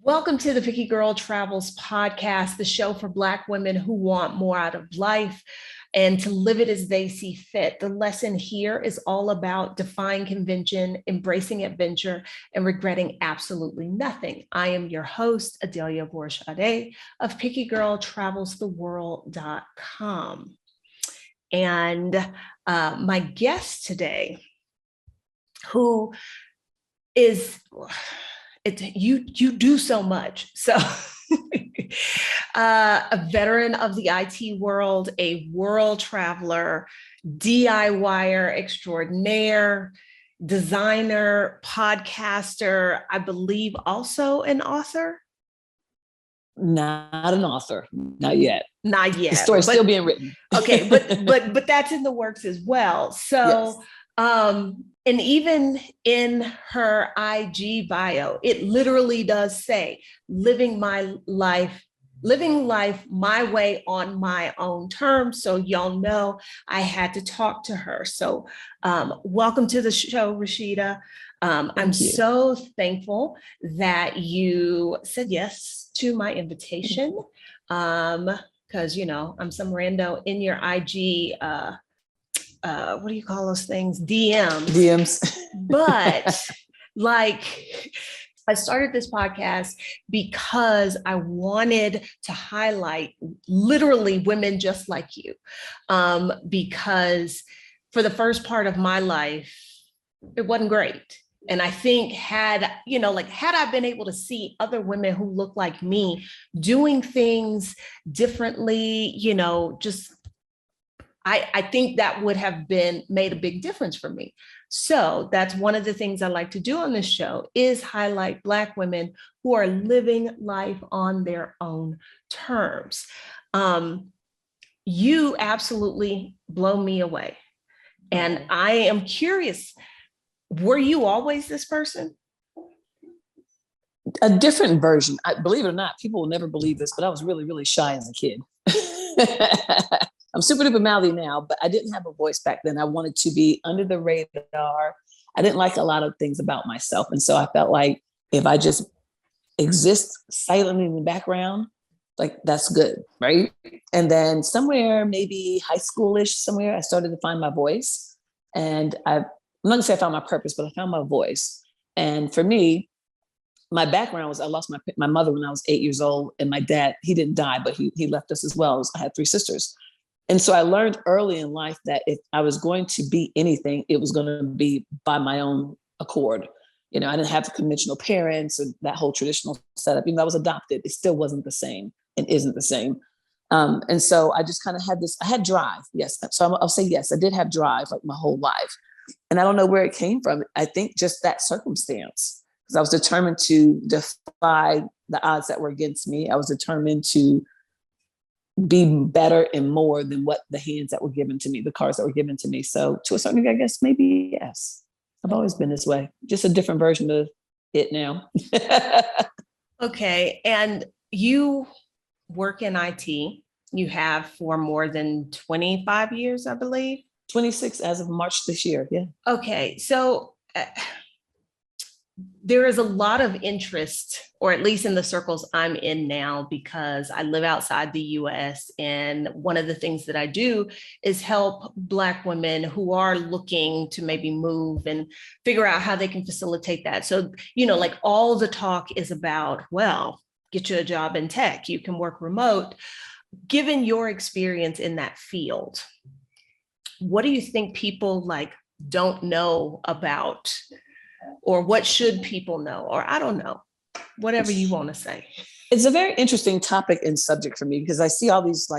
Welcome to the Picky Girl Travels podcast, the show for Black women who want more out of life and to live it as they see fit. The lesson here is all about defying convention, embracing adventure, and regretting absolutely nothing. I am your host, WHERE of pickygirltravelstheworld.com. And my guest today, who is... you do so much. So a veteran of the IT world, a world traveler, DIYer extraordinaire, designer, podcaster, I believe also an author. Not an author, not yet. Not yet. The story's still being written. Okay, but that's in the works as well. So yes. And even in her IG bio, it literally does say, living life my way on my own terms. So y'all know I had to talk to her. So welcome to the show, Rasheeda. I'm so thankful that you said yes to my invitation. Because, you know, I'm some rando in your IG, what do you call those things? DMs. But like, I started this podcast because I wanted to highlight literally women just like you. Because for the first part of my life, it wasn't great. And I think had I been able to see other women who look like me doing things differently, I think that would have made a big difference for me. So that's one of the things I like to do on this show is highlight Black women who are living life on their own terms. You absolutely blow me away. And I am curious, were you always this person? A different version. Believe it or not, people will never believe this, but I was really, really shy as a kid. I'm super duper mouthy now, but I didn't have a voice back then. I wanted to be under the radar. I didn't like a lot of things about myself. And so I felt like if I just exist silently in the background, like that's good, right? And then somewhere, maybe high schoolish, somewhere, I started to find my voice. And I'm not gonna say I found my purpose, but I found my voice. And for me, my background was I lost my mother when I was 8 years old, and my dad, he didn't die, but he left us as well. I had 3 sisters. And so I learned early in life that if I was going to be anything, it was going to be by my own accord. I didn't have conventional parents or that whole traditional setup. Even though I was adopted, it still wasn't the same and isn't the same. And so I just kind of I had drive. Yes. So I'll say, yes, I did have drive like my whole life. And I don't know where it came from. I think just that circumstance, because I was determined to defy the odds that were against me. I was determined to be better and more than what the hands that were given to me, the cards that were given to me. So to a certain degree, I guess maybe yes. I've always been this way, just a different version of it now. Okay. And you work in IT. You have for more than 25 years, I believe. 26 as of March this year. Yeah. Okay. So there is a lot of interest, or at least in the circles I'm in now, because I live outside the US. And one of the things that I do is help Black women who are looking to maybe move and figure out how they can facilitate that. So, like all the talk is about, well, get you a job in tech, you can work remote. Given your experience in that field, what do you think people don't know about? Or what should people know? Or I don't know, whatever you want to say. It's a very interesting topic and subject for me because I see all these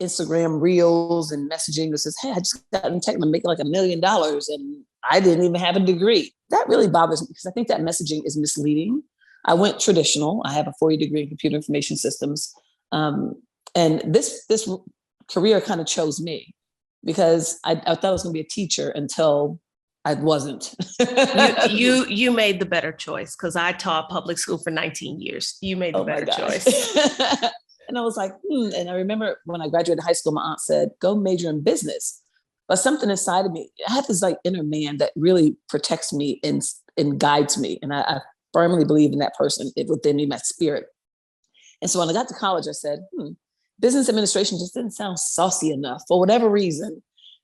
Instagram reels and messaging that says, hey, I just got in tech and making $1 million and I didn't even have a degree. That really bothers me because I think that messaging is misleading. I went traditional. I have a 4-year degree in computer information systems. And this career kind of chose me because I thought I was going to be a teacher until I wasn't. you made the better choice because I taught public school for 19 years. You made the better choice. And I was like, And I remember when I graduated high school, my aunt said, go major in business. But something inside of me, I have this inner man that really protects me and guides me. And I firmly believed in that person within me, my spirit. And so when I got to college, I said, business administration just didn't sound saucy enough for whatever reason.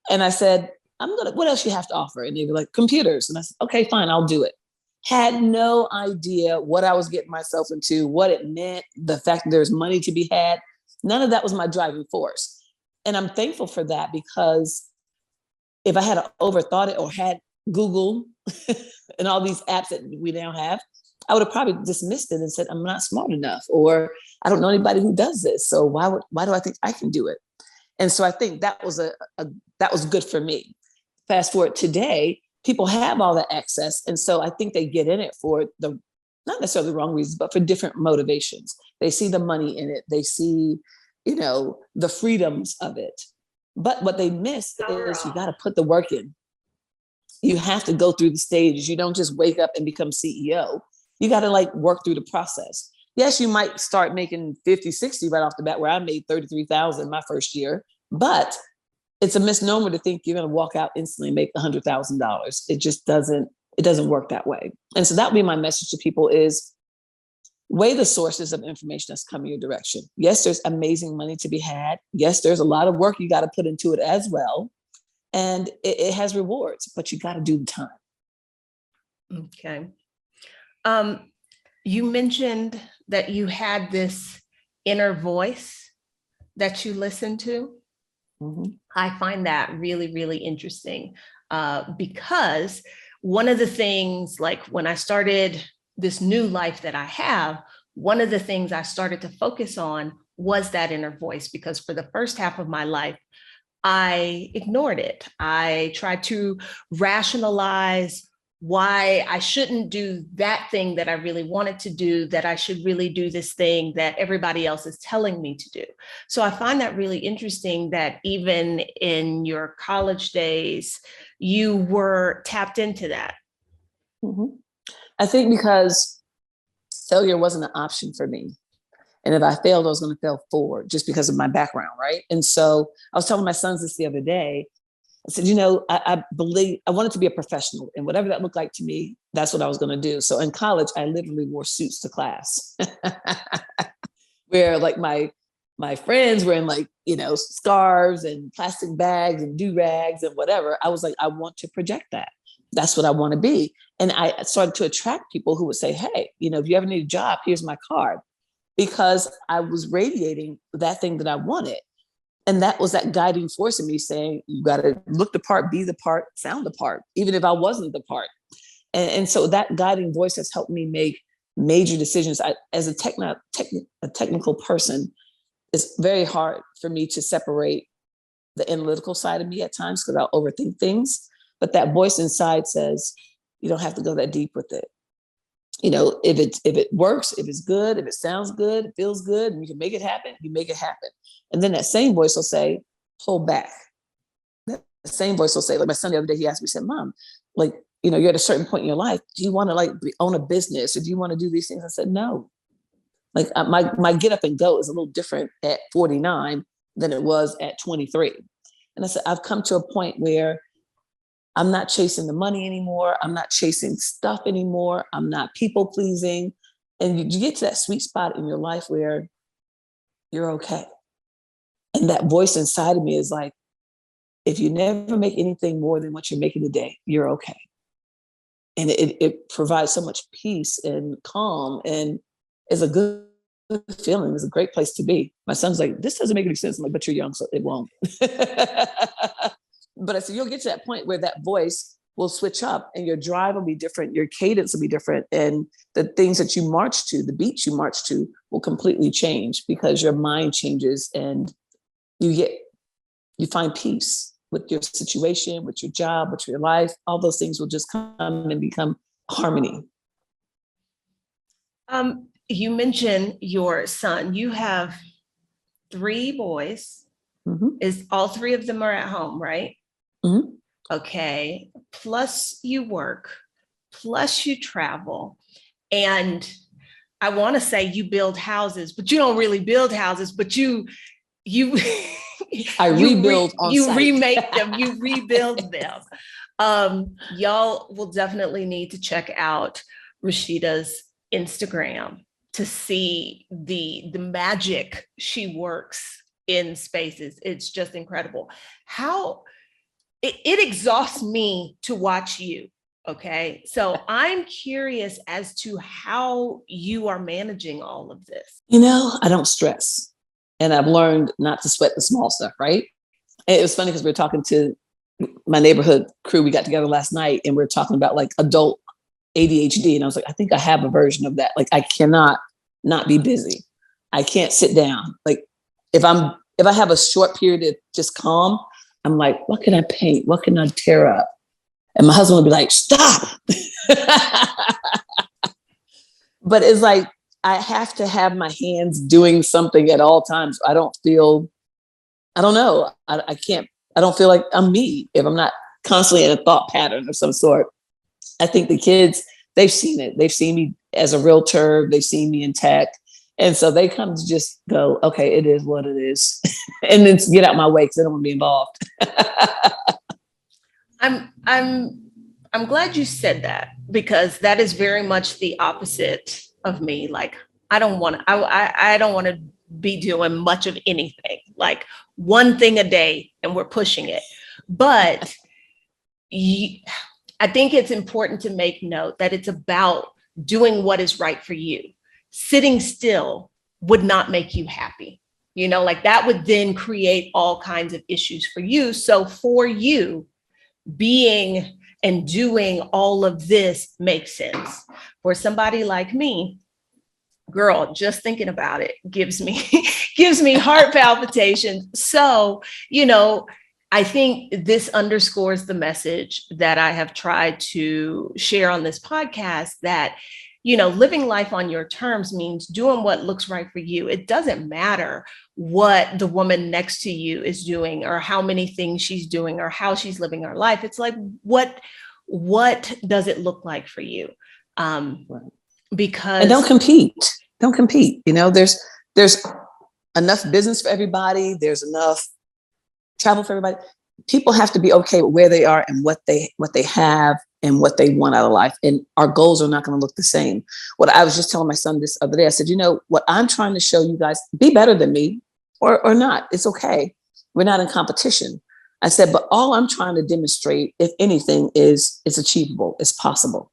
And I said, what else you have to offer? And they were like, computers. And I said, okay, fine, I'll do it. Had no idea what I was getting myself into, what it meant, the fact that there's money to be had. None of that was my driving force. And I'm thankful for that, because if I had overthought it or had Google and all these apps that we now have, I would have probably dismissed it and said, I'm not smart enough, or I don't know anybody who does this. So why do I think I can do it? And so I think that was that was good for me. Fast forward today, people have all that access. And so I think they get in it for not necessarily the wrong reasons, but for different motivations. They see the money in it. They see, the freedoms of it. But what they miss is you got to put the work in. You have to go through the stages. You don't just wake up and become CEO. You got to work through the process. Yes, you might start making 50, 60 right off the bat, where I made 33,000 my first year, but it's a misnomer to think you're going to walk out instantly and make $100,000. It just doesn't work that way. And so that would be my message to people is weigh the sources of information that's coming your direction. Yes, there's amazing money to be had. Yes, there's a lot of work you got to put into it as well. And it has rewards, but you got to do the time. Okay. You mentioned that you had this inner voice that you listened to. Mm-hmm. I find that really, really interesting because one of the things, when I started this new life that I have, one of the things I started to focus on was that inner voice, because for the first half of my life, I ignored it. I tried to rationalize why I shouldn't do that thing that I really wanted to do, that I should really do this thing that everybody else is telling me to do. So I find that really interesting that even in your college days, you were tapped into that. Mm-hmm. I think because failure wasn't an option for me. And if I failed, I was going to fail forward just because of my background, right? And so I was telling my sons this the other day. I said, I believe I wanted to be a professional, and whatever that looked like to me, that's what I was going to do. So in college, I literally wore suits to class, where my friends were in scarves and plastic bags and do-rags and whatever. I was like, I want to project that. That's what I want to be. And I started to attract people who would say, hey, if you ever need a job, here's my card, because I was radiating that thing that I wanted. And that was that guiding force in me saying, you got to look the part, be the part, sound the part, even if I wasn't the part. And so that guiding voice has helped me make major decisions. As a technical person, it's very hard for me to separate the analytical side of me at times, because I'll overthink things. But that voice inside says, you don't have to go that deep with it. If it works, if it's good, if it sounds good, it feels good, and you can make it happen, you make it happen. And then that same voice will say, pull back. The same voice will say, my son the other day, he asked me, he said, Mom, you're at a certain point in your life. Do you want to own a business, or do you want to do these things? I said, no. My get up and go is a little different at 49 than it was at 23. And I said, I've come to a point where I'm not chasing the money anymore. I'm not chasing stuff anymore. I'm not people pleasing. And you get to that sweet spot in your life where you're okay. And that voice inside of me is like, if you never make anything more than what you're making today, you're okay. And it provides so much peace and calm, and is a good feeling. It's a great place to be. My son's like, this doesn't make any sense. I'm like, but you're young, so it won't. But I said, you'll get to that point where that voice will switch up, and your drive will be different. Your cadence will be different. And the things that you march to, the beats you march to, will completely change, because your mind changes, and you find peace with your situation, with your job, with your life. All those things will just come and become harmony. You mentioned your son. You have 3 boys. Mm-hmm. All 3 of them are at home, right? Mm-hmm. Okay. Plus you work, plus you travel. And I want to say you build houses, but you don't really build houses, but you rebuild on you site. Remake them, you rebuild them. Y'all will definitely need to check out Rasheeda's Instagram to see the magic she works in spaces. It's just incredible. How it exhausts me to watch you. Okay. So I'm curious as to how you are managing all of this. I don't stress. And I've learned not to sweat the small stuff, right? And it was funny because we were talking to my neighborhood crew. We got together last night and we were talking about like adult ADHD. And I was like, I think I have a version of that. Like I cannot not be busy. I can't sit down. Like if I have a short period of just calm, I'm like, what can I paint? What can I tear up? And my husband would be like, stop. But it's like, I have to have my hands doing something at all times. I don't know. I can't, I don't feel like I'm me if I'm not constantly in a thought pattern of some sort. I think the kids, they've seen it. They've seen me as a realtor. They've seen me in tech. And so they kind of just go, okay, it is what it is. And then get out my way because they don't want to be involved. I'm glad you said that, because that is very much the opposite of me. Like I don't want to be doing much of anything, like one thing a day, and we're pushing it. But I think it's important to make note that it's about doing what is right for you. Sitting still would not make you happy. Like that would then create all kinds of issues for you. So for you, being and doing all of this makes sense. For somebody like me, girl, just thinking about it gives me heart palpitations. So, I think this underscores the message that I have tried to share on this podcast, that, living life on your terms means doing what looks right for you. It doesn't matter what the woman next to you is doing or how many things she's doing or how she's living her life. It's like, what does it look like for you? Because and don't compete. There's enough business for everybody. There's enough travel for everybody. People have to be okay with where they are and what they have and what they want out of life. And our goals are not going to look the same. What I was just telling my son this other day, I said, what I'm trying to show you guys, be better than me or not. It's okay. We're not in competition. I said, but all I'm trying to demonstrate, if anything, is it's achievable. It's possible.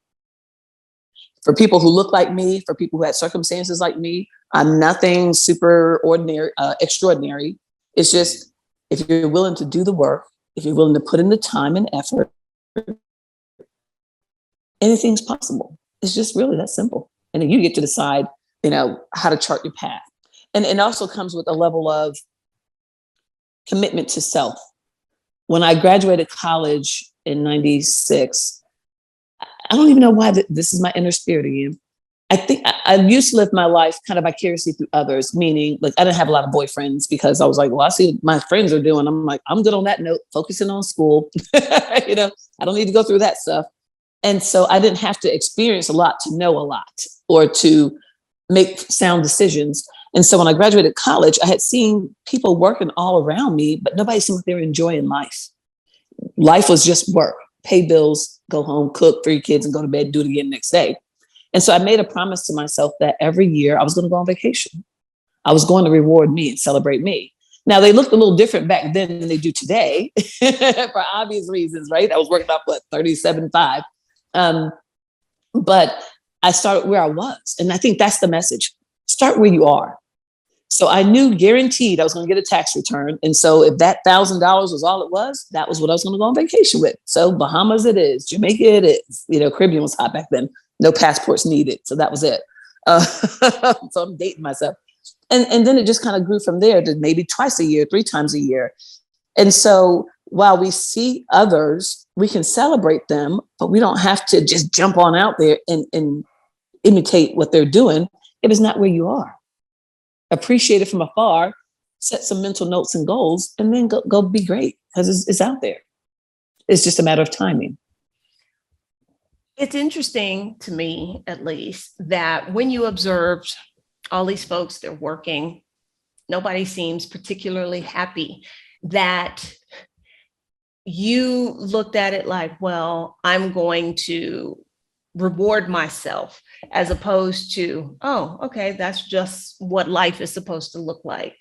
For people who look like me, for people who had circumstances like me, I'm nothing super ordinary, extraordinary. It's just, if you're willing to do the work, if you're willing to put in the time and effort, anything's possible. It's just really that simple. And then you get to decide, how to chart your path. And it also comes with a level of commitment to self. When I graduated college in 96, I don't even know why this is my inner spirit again. I think I used to live my life kind of vicariously through others, meaning like I didn't have a lot of boyfriends because I was like, well, I see what my friends are doing. I'm like, I'm good on that note, focusing on school. I don't need to go through that stuff. And so I didn't have to experience a lot to know a lot or to make sound decisions. And so when I graduated college, I had seen people working all around me, but nobody seemed like they were enjoying life. Life was just work, pay bills, go home, cook for your kids and go to bed, do it again next day. And so I made a promise to myself that every year I was going to go on vacation. I was going to reward me and celebrate me. Now, they looked a little different back then than they do today for obvious reasons, right? I was working off, 37.5. But I started where I was. And I think that's the message. Start where you are. So I knew guaranteed I was going to get a tax return. And so if that $1,000 was all it was, that was what I was going to go on vacation with. So Bahamas it is, Jamaica it is. Caribbean was hot back then. No passports needed. So that was it. So I'm dating myself. And then it just kind of grew from there to maybe twice a year, 3 times a year. And so while we see others, we can celebrate them, but we don't have to just jump on out there and imitate what they're doing if it's not where you are. Appreciate it from afar, set some mental notes and goals, and then go be great because it's out there. It's just a matter of timing. It's interesting to me, at least, that when you observed all these folks, they're working, nobody seems particularly happy, that you looked at it like, well, I'm going to reward myself, as opposed to, oh, okay, that's just what life is supposed to look like.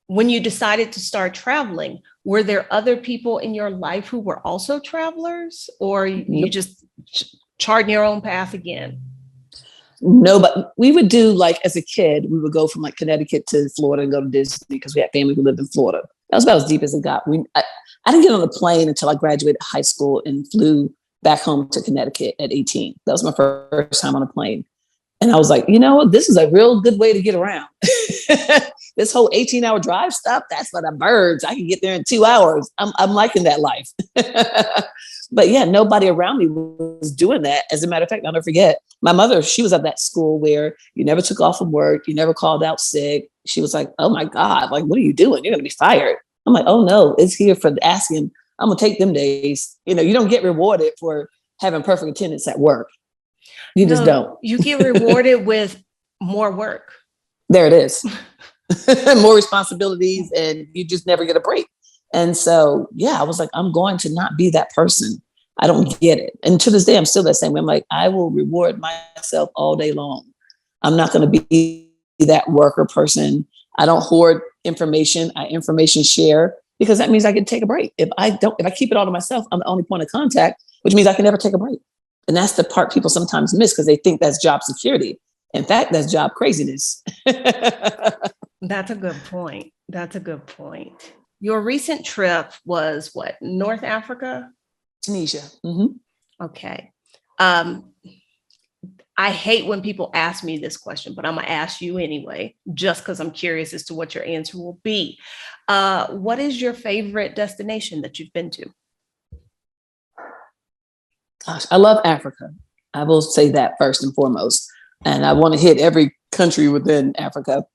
When you decided to start traveling, were there other people in your life who were also travelers, or you just charting your own path again? No, but we would do, like, as a kid, we would go from like Connecticut to Florida and go to Disney because we had family who lived in Florida. That was about as deep as it got. I didn't get on a plane until I graduated high school and flew back home to Connecticut at 18. That was my first time on a plane. And I was like, you know what? This is a real good way to get around. This whole 18-hour drive stuff, that's for the birds. I can get there in 2 hours. I'm liking that life. But yeah, nobody around me was doing that. As a matter of fact, I'll never forget, my mother, she was at that school where you never took off from work. You never called out sick. She was like, oh my God, like, what are you doing? You're going to be fired. I'm like, oh no, it's here for asking. I'm going to take them days. You know, you don't get rewarded for having perfect attendance at work. You just don't. You get rewarded with more work. There it is. More responsibilities, and you just never get a break. And so, yeah, I was like, I'm going to not be that person. I don't get it. And to this day, I'm still that same way. I'm like, I will reward myself all day long. I'm not going to be that worker person. I don't hoard information. I information share, because that means I can take a break. If I keep it all to myself, I'm the only point of contact, which means I can never take a break. And that's the part people sometimes miss, because they think that's job security. In fact, that's job craziness. That's a good point. That's a good point. Your recent trip was what? North Africa? Tunisia. Mm-hmm. Okay. I hate when people ask me this question, but I'm going to ask you anyway, just because I'm curious as to what your answer will be. What is your favorite destination that you've been to? Gosh, I love Africa. I will say that first and foremost. And I want to hit every country within Africa.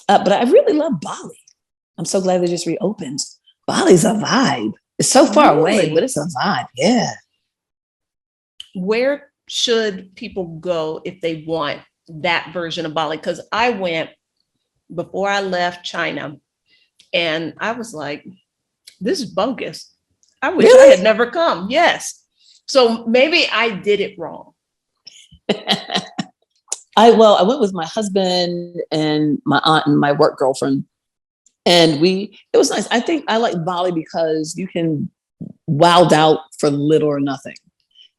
But I really love Bali. I'm so glad they just reopened. Bali's a vibe. It's so far away, but it's a vibe. Yeah. Where should people go if they want that version of Bali? Because I went before I left China, and I was like, this is bogus. I wish I had never come. Yes. So maybe I did it wrong. I went with my husband and my aunt and my work girlfriend. And it was nice. I think I like Bali because you can wild out for little or nothing.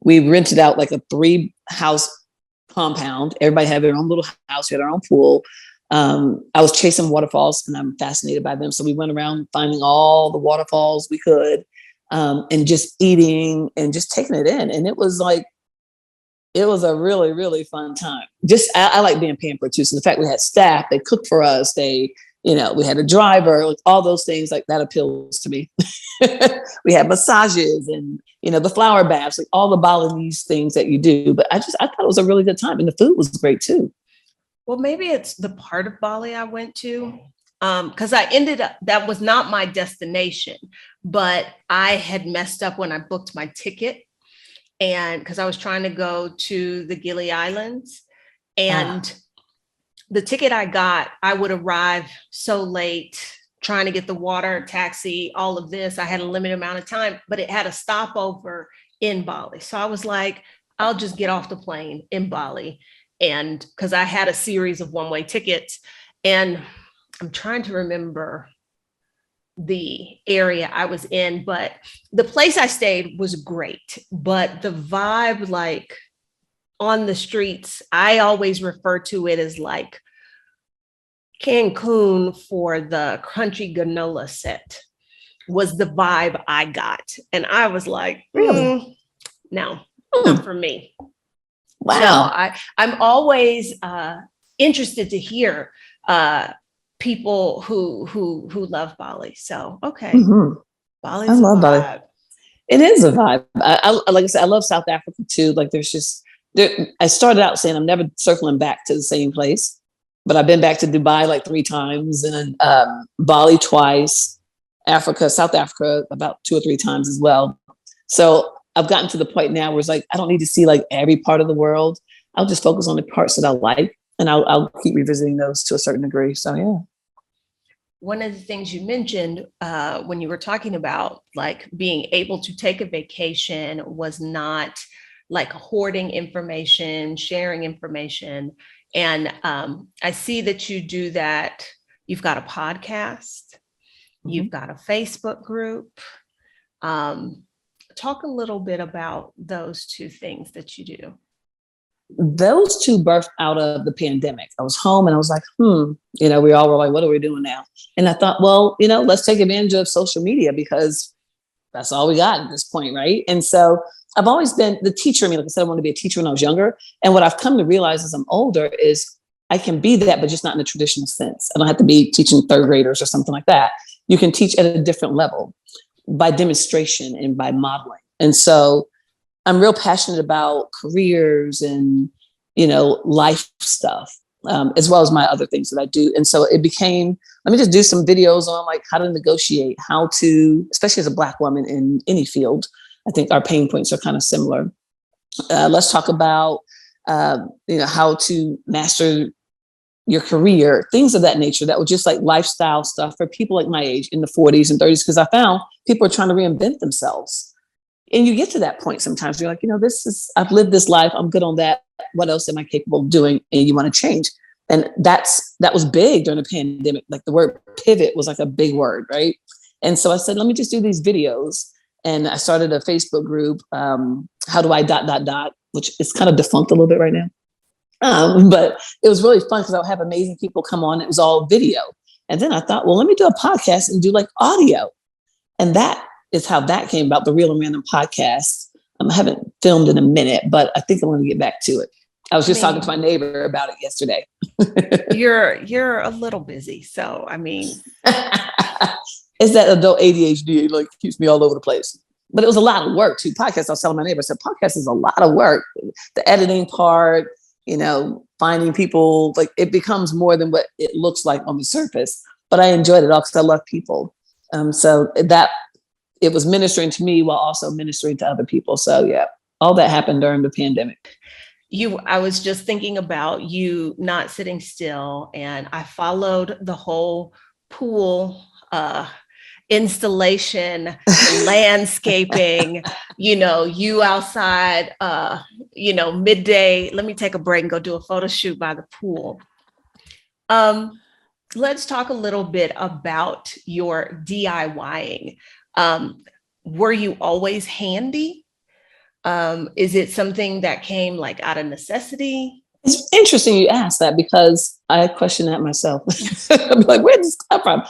We rented out like a 3-house compound. Everybody had their own little house. We had our own pool. I was chasing waterfalls, and I'm fascinated by them. So we went around finding all the waterfalls we could, and just eating and just taking it in. And it was a really, really fun time. I like being pampered too. So the fact we had staff, they cooked for us, we had a driver, like all those things, like that appeals to me. We had massages and, the flower baths, like all the Balinese things that you do. But I thought it was a really good time, and the food was great too. Well, maybe it's the part of Bali I went to, because that was not my destination, but I had messed up when I booked my ticket. And because I was trying to go to the Gili Islands, and the ticket I got, I would arrive so late trying to get the water, taxi, all of this. I had a limited amount of time, but it had a stopover in Bali. So I was like, I'll just get off the plane in Bali. And because I had a series of one-way tickets, and I'm trying to remember the area I was in, but the place I stayed was great. But the vibe, like on the streets, I always refer to it as like Cancun for the crunchy granola set, was the vibe I got. And I was like, no, not for me. Wow. So I'm always interested to hear people who love Bali. So, okay. Mm-hmm. Bali's I love Bali. It is a vibe. I like I said, I love South Africa too. Like I started out saying I'm never circling back to the same place, but I've been back to Dubai like 3 times, and Bali twice, South Africa about 2 or 3 times as well. So I've gotten to the point now where it's like, I don't need to see like every part of the world. I'll just focus on the parts that I like, and I'll keep revisiting those to a certain degree. So, yeah. one of the things you mentioned when you were talking about like being able to take a vacation was not like hoarding information, sharing information. And I see that you do that. You've got a podcast, you've got a Facebook group. Talk a little bit about those two things that you do. Those two birthed out of the pandemic. I was home and I was like, we all were like, what are we doing now? And I thought, well, let's take advantage of social media because that's all we got at this point, right? And so I've always been the teacher. I mean, like I said, I wanted to be a teacher when I was younger. And what I've come to realize as I'm older is I can be that, but just not in the traditional sense. I don't have to be teaching third graders or something like that. You can teach at a different level by demonstration and by modeling. And so I'm real passionate about careers and, life stuff, as well as my other things that I do. And so it became, let me just do some videos on like how to negotiate, how to, especially as a Black woman in any field, I think our pain points are kind of similar. Let's talk about, how to master your career, things of that nature that were just like lifestyle stuff for people like my age in the 40s and 30s, because I found people are trying to reinvent themselves. And you get to that point sometimes you're like, I've lived this life. I'm good on that. What else am I capable of doing? And you want to change. And that was big during the pandemic. Like the word pivot was like a big word, right? And so I said, let me just do these videos. And I started a Facebook group, how do I ... which is kind of defunct a little bit right now. But it was really fun because I would have amazing people come on. It was all video. And then I thought, well, let me do a podcast and do like audio. And that is how that came about, the Real and Random podcast. I haven't filmed in a minute, but I think I'm going to get back to it. I was just talking to my neighbor about it yesterday. You're a little busy. So, I mean. It's that adult ADHD, like keeps me all over the place. But it was a lot of work too. Podcast, I was telling my neighbor, I said, podcast is a lot of work. The editing part, finding people, like it becomes more than what it looks like on the surface. But I enjoyed it all because I love people. So that it was ministering to me while also ministering to other people. So yeah, all that happened during the pandemic. I was just thinking about you not sitting still, and I followed the whole pool installation, landscaping, you outside, midday, let me take a break and go do a photo shoot by the pool. Let's talk a little bit about your DIYing. Were you always handy? Is it something that came like out of necessity? It's interesting you ask that because I question that myself. I'm like, where did this come from?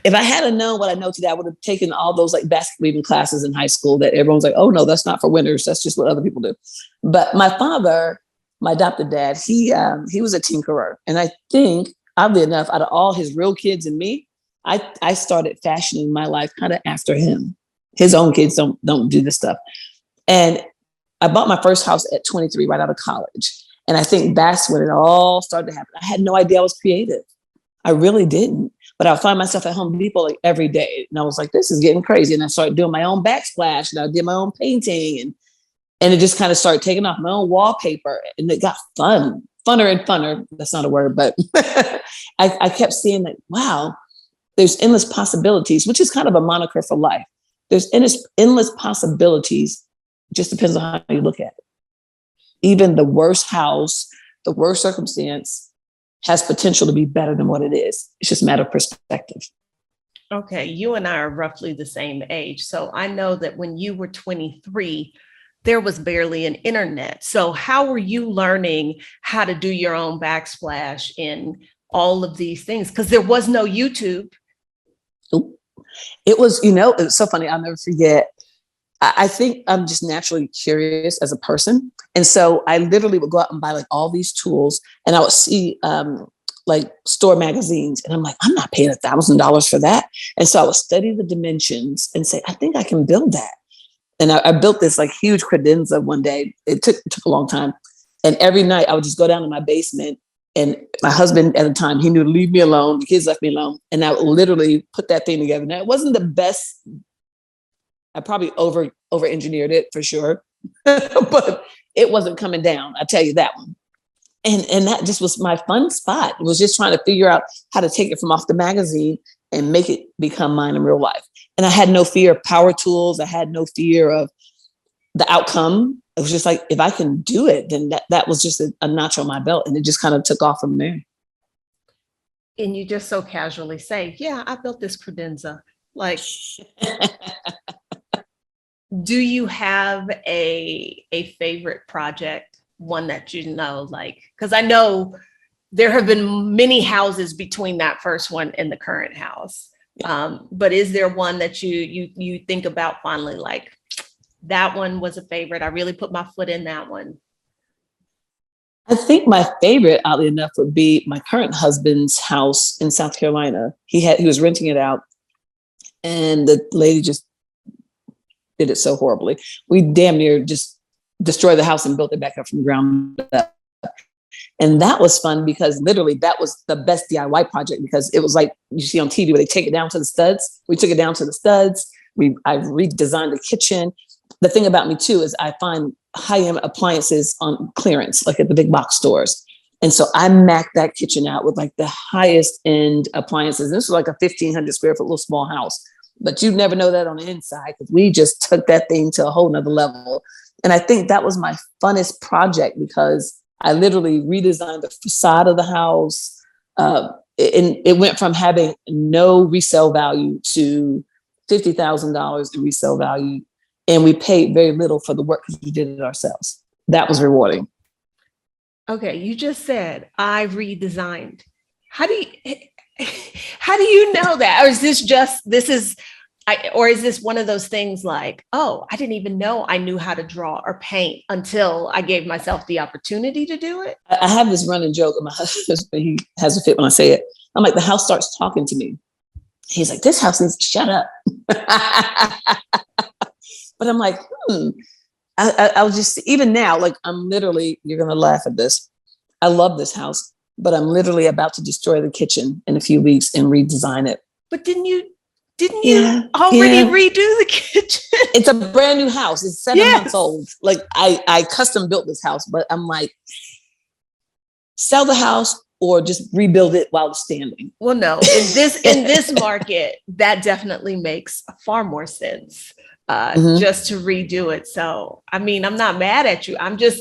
If I had known what I know today, I would have taken all those like basket weaving classes in high school that everyone's like, oh no, that's not for winners. That's just what other people do. But my father, my adopted dad, he was a tinkerer. And I think, oddly enough, out of all his real kids and me, I started fashioning my life kind of after him. His own kids don't do this stuff. And I bought my first house at 23, right out of college. And I think that's when it all started to happen. I had no idea I was creative. I really didn't. But I would find myself at Home Depot like every day. And I was like, this is getting crazy. And I started doing my own backsplash and I did my own painting. And it just kind of started taking off, my own wallpaper. And it got funner and funner. That's not a word, but I kept seeing that, wow, there's endless possibilities, which is kind of a moniker for life. There's endless possibilities. It just depends on how you look at it. Even the worst house, the worst circumstance has potential to be better than what it is. It's just a matter of perspective. Okay, you and I are roughly the same age. So I know that when you were 23, there was barely an internet. So how were you learning how to do your own backsplash in all of these things? Because there was no YouTube. It was, it's so funny. I'll never forget. I think I'm just naturally curious as a person. And so I literally would go out and buy like all these tools and I would see like store magazines and I'm like, I'm not paying $1,000 for that. And so I would study the dimensions and say, I think I can build that. And I built this like huge credenza one day. It took a long time. And every night I would just go down to my basement and my husband at the time, he knew to leave me alone. The kids left me alone. And I would literally put that thing together. Now it wasn't the best. I probably over engineered it for sure, but it wasn't coming down. I tell you that one. And that just was my fun spot. It was just trying to figure out how to take it from off the magazine and make it become mine in real life. And I had no fear of power tools. I had no fear of the outcome. It was just like, if I can do it, then that was just a notch on my belt. And it just kind of took off from there. And you just so casually say, yeah, I built this credenza. Like, do you have a favorite project, one that you know, like, because I know there have been many houses between that first one and the current house. But is there one that you think about fondly, like, that one was a favorite, I really put my foot in that one? I think my favorite, oddly enough, would be my current husband's house in South Carolina. He was renting it out, and the lady just did it so horribly. We damn near just destroyed the house and built it back up from the ground up. And that was fun because literally that was the best DIY project, because it was like you see on TV where they take it down to the studs. We took it down to the studs. I redesigned the kitchen. The thing about me too is I find high-end appliances on clearance, like at the big box stores. And so I macked that kitchen out with like the highest end appliances. This was like a 1,500 square foot little small house, but you'd never know that on the inside, because we just took that thing to a whole nother level. And I think that was my funnest project, because I literally redesigned the facade of the house. And it went from having no resale value to $50,000 in resale value. And we paid very little for the work because we did it ourselves. That was rewarding. Okay, you just said I redesigned. How do you know that? Or is this one of those things like, oh, I didn't even know I knew how to draw or paint until I gave myself the opportunity to do it? I have this running joke with my husband. He has a fit when I say it. I'm like, the house starts talking to me. He's like, this house needs to shut up. But I'm like, I was just, even now, like, I'm literally, you're going to laugh at this. I love this house, but I'm literally about to destroy the kitchen in a few weeks and redesign it. But didn't you already redo the kitchen? It's a brand new house. It's 7 months old. Like, I custom built this house, but I'm like, sell the house or just rebuild it while it's standing. Well, no, in this market, that definitely makes far more sense. Just to redo it. So, I mean, I'm not mad at you. I'm just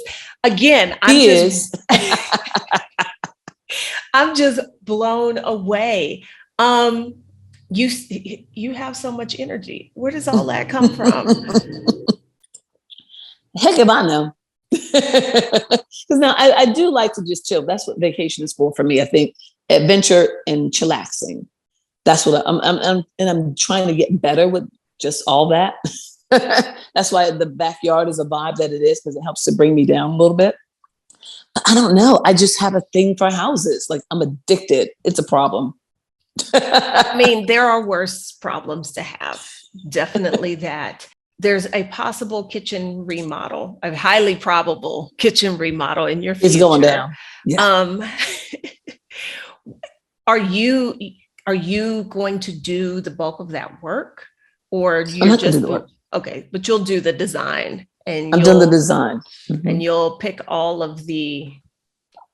blown away. You have so much energy. Where does all that come from? Heck if I know. Because now I do like to just chill. That's what vacation is for me. I think adventure and chillaxing. That's what I'm trying to get better with just all that. That's why the backyard is a vibe that it is, because it helps to bring me down a little bit. But I don't know. I just have a thing for houses. Like, I'm addicted. It's a problem. I mean, there are worse problems to have. Definitely that. There's a possible kitchen remodel, a highly probable kitchen remodel in your future. It's going down. Yeah. Are you going to do the bulk of that work? Or you're just okay, but you'll do the design, and I'm doing the design, and you'll pick all of the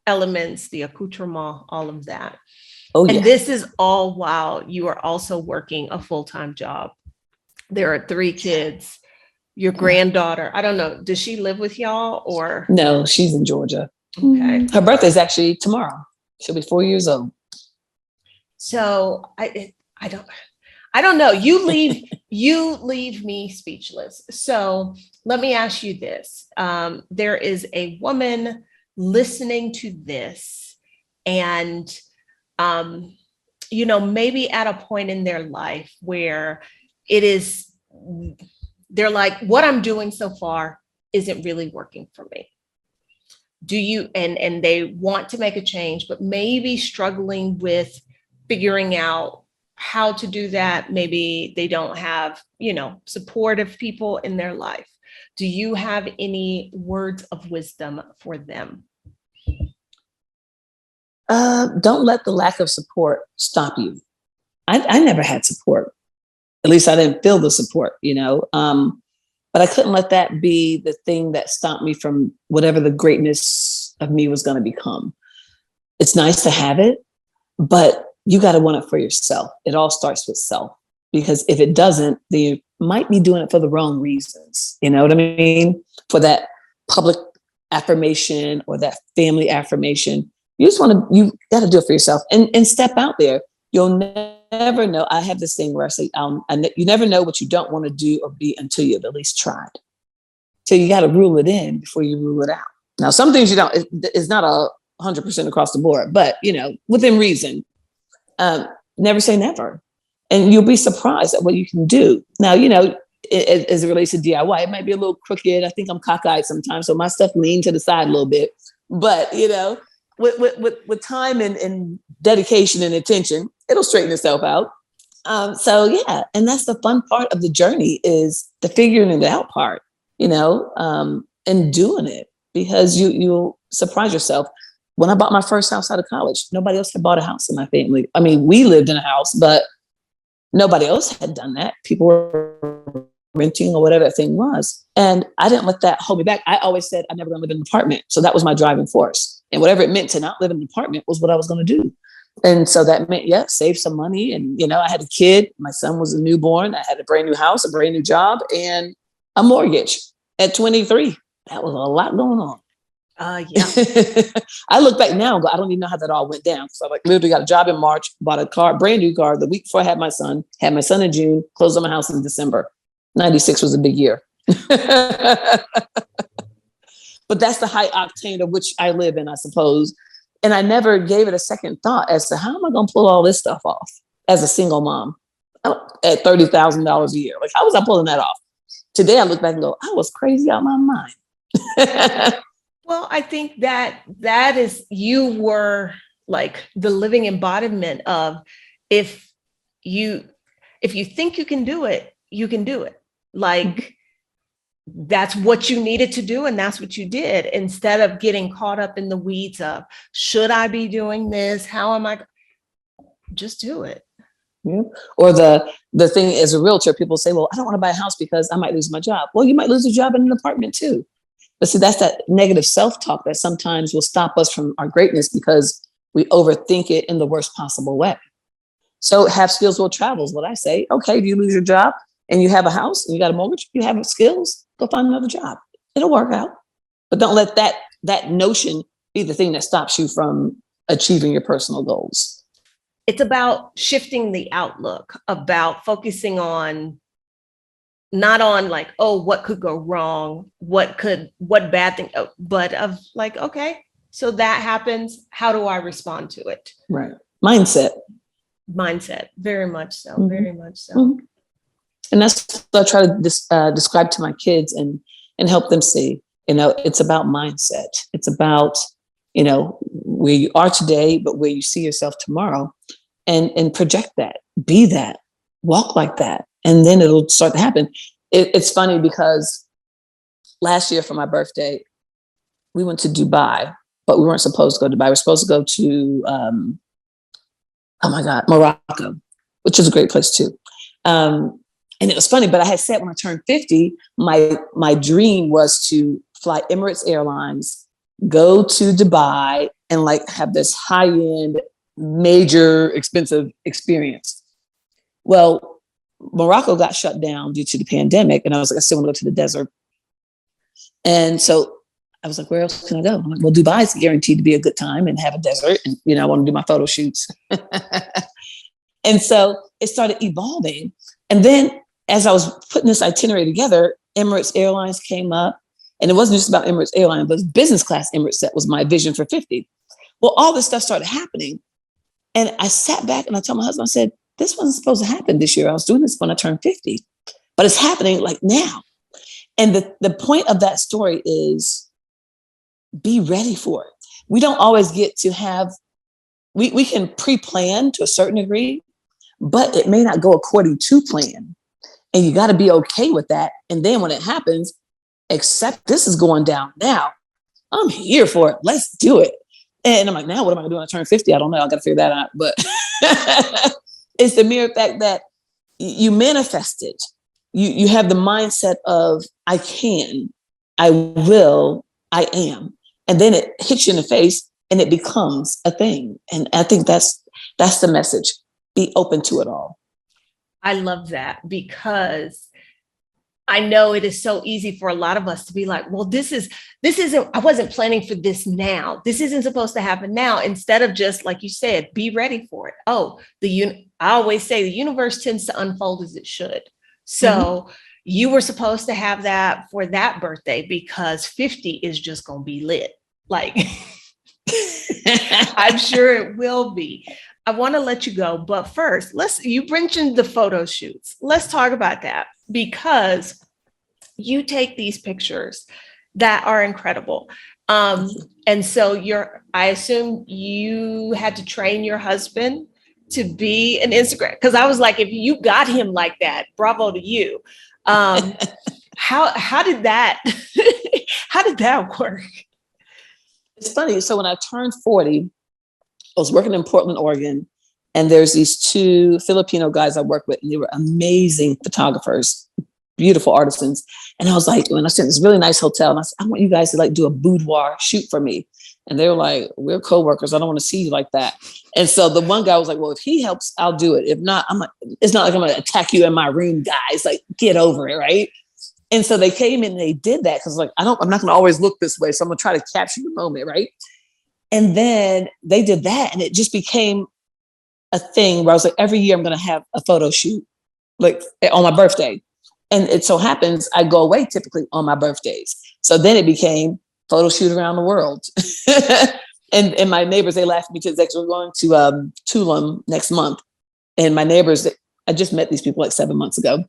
elements, the accoutrement, all of that. Oh, and this is all while you are also working a full-time job. There are 3 kids. Your granddaughter, I don't know, does she live with y'all or? No, she's in Georgia. Okay. Her birthday is actually tomorrow. She'll be 4 years old. So I don't know. You leave me speechless. So let me ask you this. There is a woman listening to this, and, maybe at a point in their life where they're like, what I'm doing so far isn't really working for me. And they want to make a change, but maybe struggling with figuring out how to do that. Maybe they don't have, supportive people in their life. Do you have any words of wisdom for them? Don't let the lack of support stop you. I never had support. At least I didn't feel the support, but I couldn't let that be the thing that stopped me from whatever the greatness of me was going to become. It's nice to have it, but you got to want it for yourself. It all starts with self, because if it doesn't, then you might be doing it for the wrong reasons. You know what I mean? For that public affirmation or that family affirmation. You got to do it for yourself and step out there. You'll never know. I have this thing where I say, you never know what you don't want to do or be until you've at least tried. So you got to rule it in before you rule it out. Now, some things you don't, it's not 100% across the board, but within reason. Never say never. And you'll be surprised at what you can do. Now, as it relates to DIY, it might be a little crooked. I think I'm cockeyed sometimes, so my stuff leans to the side a little bit. But, with time and dedication and attention, it'll straighten itself out. And that's the fun part of the journey, is the figuring it out part, and doing it, because you'll surprise yourself. When I bought my first house out of college, nobody else had bought a house in my family. I mean, we lived in a house, but nobody else had done that. People were renting or whatever that thing was. And I didn't let that hold me back. I always said I'm never going to live in an apartment. So that was my driving force. And whatever it meant to not live in an apartment was what I was going to do. And so that meant, save some money. And, I had a kid. My son was a newborn. I had a brand new house, a brand new job, and a mortgage at 23. That was a lot going on. Yeah. I look back now and go, I don't even know how that all went down. So I literally got a job in March, bought a car, brand new car, the week before I had my son in June, closed on my house in December. 96 was a big year. But that's the high octane of which I live in, I suppose. And I never gave it a second thought as to how am I going to pull all this stuff off as a single mom at $30,000 a year? Like, how was I pulling that off? Today I look back and go, I was crazy out of my mind. Well, I think that is, you were like the living embodiment of, if you think you can do it, you can do it. Like, that's what you needed to do. And that's what you did, instead of getting caught up in the weeds of, should I be doing this? How am I? Just do it. Yeah. Or the thing, as a realtor, people say, well, I don't want to buy a house because I might lose my job. Well, you might lose a job in an apartment too. But see, that's that negative self-talk that sometimes will stop us from our greatness because we overthink it in the worst possible way. So have skills will travel is what I say. Okay, if you lose your job and you have a house and you got a mortgage, you have skills, go find another job. It'll work out. But don't let that notion be the thing that stops you from achieving your personal goals. It's about shifting the outlook, about focusing on, not on like, oh, what could go wrong? What bad thing? But of like, okay, so that happens. How do I respond to it? Right. Mindset. Very much so. Mm-hmm. Very much so. Mm-hmm. And that's what I try to describe to my kids and help them see, it's about mindset. It's about, where you are today, but where you see yourself tomorrow, and project that, be that, walk like that. And then it'll start to happen. It's funny because last year for my birthday, we went to Dubai, but we weren't supposed to go to Dubai. We were supposed to go to, Morocco, which is a great place too. And it was funny, but I had said when I turned 50, my dream was to fly Emirates Airlines, go to Dubai, and like have this high-end, major, expensive experience. Well, Morocco got shut down due to the pandemic. And I was like, I still want to go to the desert. And so I was like, where else can I go? I'm like, well, Dubai is guaranteed to be a good time and have a desert. And, I want to do my photo shoots. And so it started evolving. And then as I was putting this itinerary together, Emirates Airlines came up. And it wasn't just about Emirates Airlines, but it was business class Emirates. That was my vision for 50. Well, all this stuff started happening. And I sat back and I told my husband, I said, this wasn't supposed to happen this year. I was doing this when I turned 50, but it's happening like now. And the point of that story is be ready for it. We don't always get to have, we can pre-plan to a certain degree, but it may not go according to plan. And you got to be okay with that. And then when it happens, accept this is going down now. I'm here for it. Let's do it. And I'm like, now what am I going to do when I turn 50? I don't know. I got to figure that out. But it's the mere fact that you manifest it. You have the mindset of, I can, I will, I am. And then it hits you in the face and it becomes a thing. And I think that's That's the message. Be open to it all. I love that, because I know it is so easy for a lot of us to be like, well, this isn't, I wasn't planning for this now. This isn't supposed to happen now. Instead of just, like you said, be ready for it. Oh, I always say the universe tends to unfold as it should. So you were supposed to have that for that birthday, because 50 is just going to be lit. Like, I'm sure it will be. I want to let you go, but first, you mentioned the photo shoots. Let's talk about that, because you take these pictures that are incredible. And so I assume you had to train your husband to be an Instagram, because I was like, if you got him like that, bravo to you. How did that how did that work? It's funny. So when I turned 40, I was working in Portland, Oregon, and there's these two Filipino guys I work with, and they were amazing photographers, beautiful artisans. And I was like, when I was in this really nice hotel, and I said, I want you guys to like do a boudoir shoot for me. And they were like, we're coworkers. I don't want to see you like that. And so the one guy was like, well, if he helps, I'll do it. If not, it's not like I'm going to attack you in my room, guys. Like, get over it, right? And so they came in and they did that, because like, I'm not going to always look this way. So I'm going to try to capture the moment, right? And then they did that, and it just became a thing where I was like, every year I'm going to have a photo shoot, like on my birthday. And it so happens I go away typically on my birthdays. So then it became photo shoot around the world. and my neighbors, they laughed at me, because we're going to Tulum next month. And my neighbors, I just met these people like 7 months ago,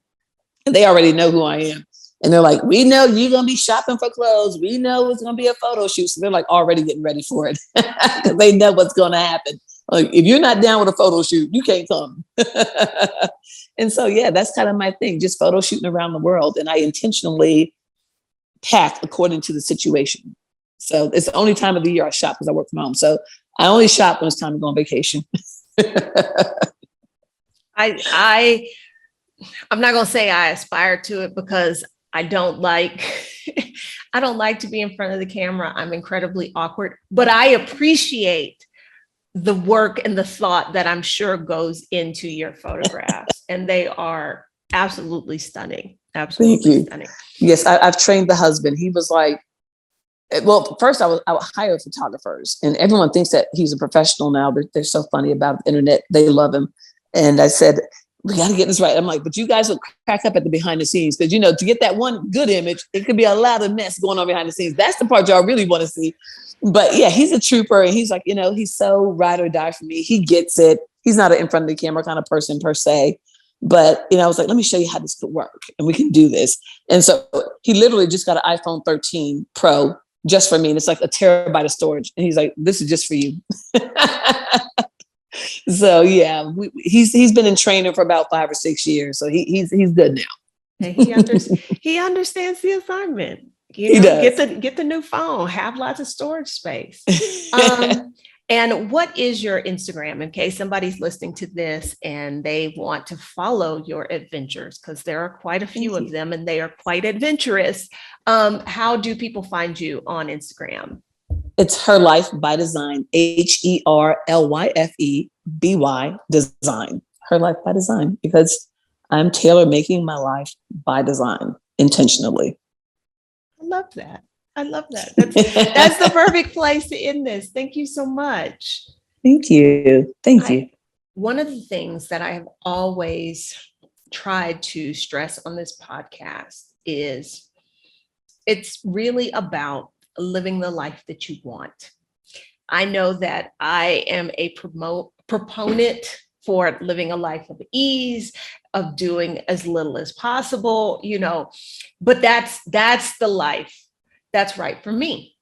and they already know who I am. And they're like, we know you're going to be shopping for clothes. We know it's going to be a photo shoot. So they're like already getting ready for it, because they know what's going to happen. Like, if you're not down with a photo shoot, you can't come. And so, yeah, that's kind of my thing, just photo shooting around the world. And I intentionally pack according to the situation. So it's the only time of the year I shop, because I work from home. So I only shop when it's time to go on vacation. I'm not going to say I aspire to it, because I don't like to be in front of the camera. I'm incredibly awkward, but I appreciate the work and the thought that I'm sure goes into your photographs. And they are absolutely stunning. Absolutely stunning. Yes, I've trained the husband. He was like, well, first I would hire photographers, and everyone thinks that he's a professional now. They're so funny about the internet. They love him. And I said, we got to get this right. I'm like, but you guys will crack up at the behind the scenes, because, to get that one good image, it could be a lot of mess going on behind the scenes. That's the part y'all really want to see. But yeah, he's a trooper, and he's like, he's so ride or die for me. He gets it. He's not an in front of the camera kind of person per se. But, I was like, let me show you how this could work, and we can do this. And so he literally just got an iPhone 13 Pro just for me. And it's like a terabyte of storage. And he's like, this is just for you. So yeah, he's been in training for about 5 or 6 years. So he's good now. And he understands the assignment. He does. Get the new phone, have lots of storage space. And what is your Instagram, in case somebody's listening to this and they want to follow your adventures, because there are quite a few of them and they are quite adventurous. How do people find you on Instagram? It's Her Life by Design, HERLYFEBY Design. Her Life by Design, because I'm tailor making my life by design intentionally. I love that. That's the perfect place to end this. Thank you so much. Thank you. One of the things that I have always tried to stress on this podcast is it's really about living the life that you want. I know that I am a proponent for living a life of ease, of doing as little as possible, but that's the life that's right for me.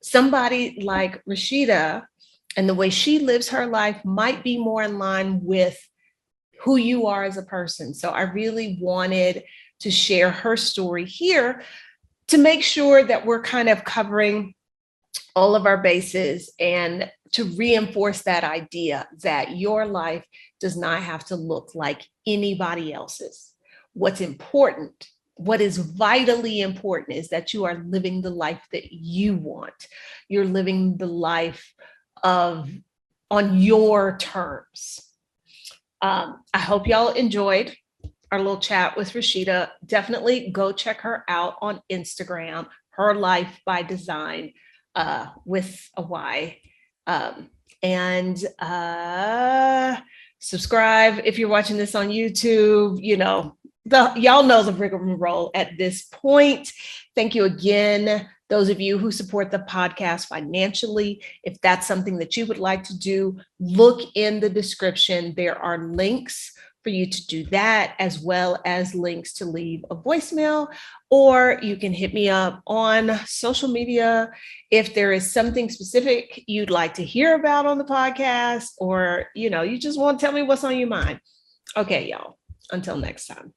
Somebody like Rasheeda and the way she lives her life might be more in line with who you are as a person. So I really wanted to share her story here to make sure that we're kind of covering all of our bases, and to reinforce that idea that your life does not have to look like anybody else's. What's important, what is vitally important, is that you are living the life that you want. You're living the life of on your terms. I hope y'all enjoyed our little chat with Rasheeda. Definitely go check her out on Instagram, Her Life by Design, with a Y. And subscribe if you're watching this on YouTube. You know, y'all know the rigmarole at this point. Thank you again, those of you who support the podcast financially. If that's something that you would like to do, look in the description. There are links for you to do that, as well as links to leave a voicemail, or you can hit me up on social media if there is something specific you'd like to hear about on the podcast, or you just want to tell me what's on your mind. Okay, y'all, until next time.